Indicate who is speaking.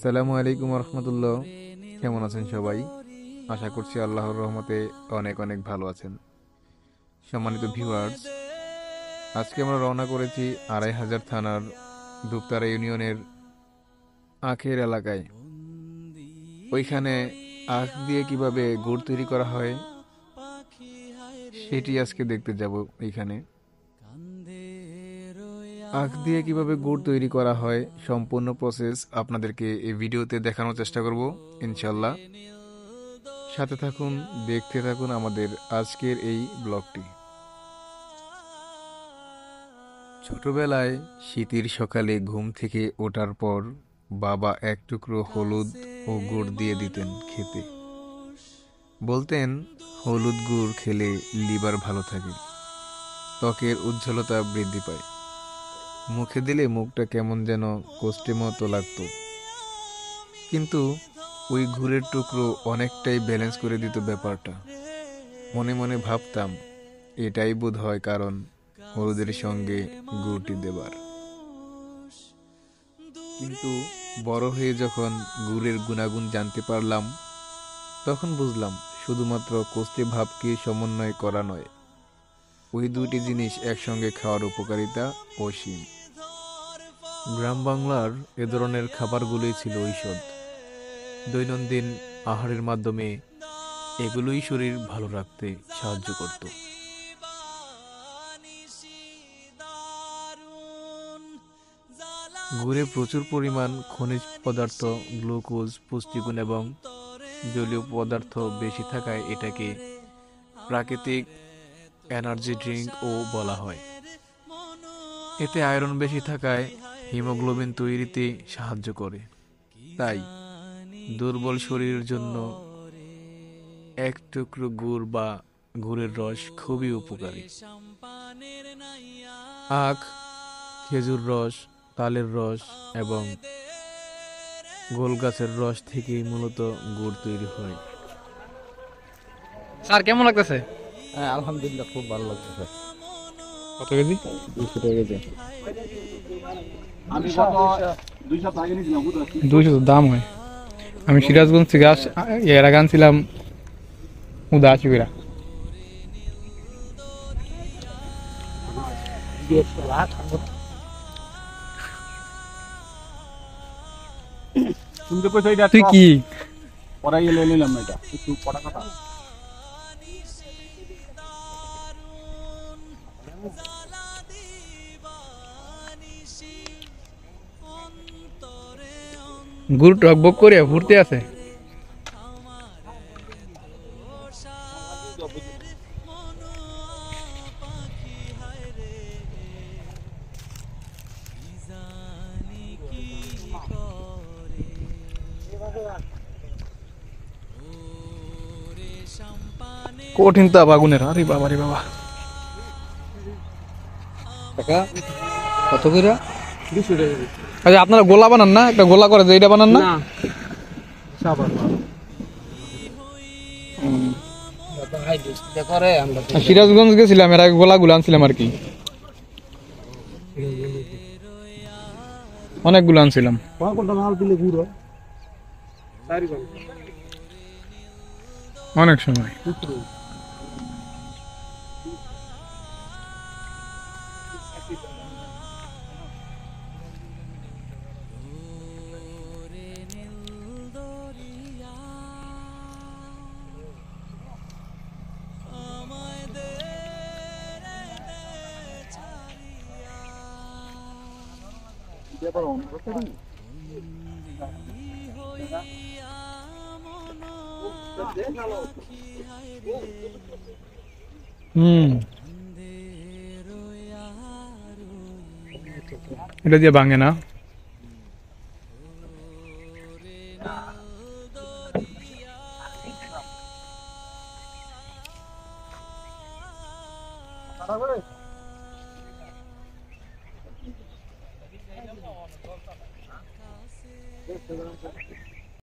Speaker 1: আসসালামু আলাইকুম রহমতুল্লাহ। কেমন আছেন সবাই? আশা করছি আল্লাহর রহমতে অনেক অনেক ভালো আছেন। সম্মানিত ভিউয়ার্স, আজকে আমরা রওনা করেছি ২৫০০ থানার ধূপতারা ইউনিয়নের আখের এলাকায়। ওইখানে আখ দিয়ে কিভাবে গুড় তৈরি করা হয় সেটি আজকে দেখতে যাব। এইখানে আখ দিয়ে কিভাবে গুড় তৈরি করা হয় সম্পূর্ণ প্রসেস আপনাদেরকে এই ভিডিওতে দেখানোর চেষ্টা করব ইনশাল্লাহ। সাথে থাকুন, দেখতে থাকুন আমাদের আজকের এই ব্লগটি। ছোটবেলায় শীতের সকালে ঘুম থেকে ওঠার পর বাবা এক টুকরো হলুদ ও গুড় দিয়ে দিতেন খেতে। বলতেন হলুদ গুড় খেলে লিভার ভালো থাকে, ত্বকের উজ্জ্বলতা বৃদ্ধি পায়। মুখে দিলে মুখটা কেমন যেন কোষ্ঠে মতো লাগতো, কিন্তু ওই গুড়ের টুকরো অনেকটাই ব্যালেন্স করে দিত ব্যাপারটা। মনে মনে ভাবতাম এটাই বোধ হয় কারণ হলুদের সঙ্গে গুড়টি দেবার। কিন্তু বড় হয়ে যখন গুড়ের গুণাগুণ জানতে পারলাম, তখন বুঝলাম শুধুমাত্র কোষ্ঠী ভাবকে সমন্বয় করা নয়, ওই দুটি জিনিস একসঙ্গে খাওয়ার উপকারিতা অসীম। গ্রাম বাংলার এ ধরনের খাবারগুলোই ছিল ঔষধ। দৈনন্দিন আহারের মাধ্যমে এগুলোই শরীর ভালো রাখতে সাহায্য করত। গুড়ে প্রচুর পরিমাণ খনিজ পদার্থ, গ্লুকোজ, পুষ্টিগুণ এবং জলীয় পদার্থ বেশি থাকায় এটাকে প্রাকৃতিক এনার্জি ড্রিঙ্ক ও বলা হয়। এতে আয়রন বেশি থাকায় হিমোগ্লোবিন তৈরিতে সাহায্য করে। তাই দুর্বল শরীরের জন্য এক টুকরো গুড় বা গুড়ের রস খুবই উপকারী। আখ, খেজুর রস, তালের রস এবং গোল গাছের রস থেকেই মূলত গুড় তৈরি হয়।
Speaker 2: স্যার কেমন লাগতেছে?
Speaker 3: হ্যাঁ, আলহামদুলিল্লাহ খুব ভালো লাগতেছে।
Speaker 2: কত কেজি?
Speaker 3: 200 টাকা কেজি। আমি
Speaker 2: 200 তো দাম হয়। আমি সিরাজগঞ্জ থেকে এর আগে আনছিলাম 80 করে।
Speaker 3: তুমি তো কইছো এটা
Speaker 2: তুই কি
Speaker 3: পড়াই এলে নিলাম না, এটা একটু পড়া কথা।
Speaker 2: গুড় টকবক করে ফুটতে আছে? কঠিন তো আগুনের। আরে বাবা রে বাবা।
Speaker 3: টাকা কত করে? 200 টাকা।
Speaker 2: আচ্ছা, আপনারা গোলা বানান না? একটা গোলা করে যে এটা বানান না?
Speaker 3: না, সাবান করে আমরা
Speaker 2: সিরাজগঞ্জ গেছিলাম, এর আগে গোলা গুলো আনছিলাম আর কি, অনেকগুলো আনছিলাম।
Speaker 3: কোনটা মাল দিলে গুড়
Speaker 2: অনেক সময়। হুম, এটা দিয়ে ভাঙে না।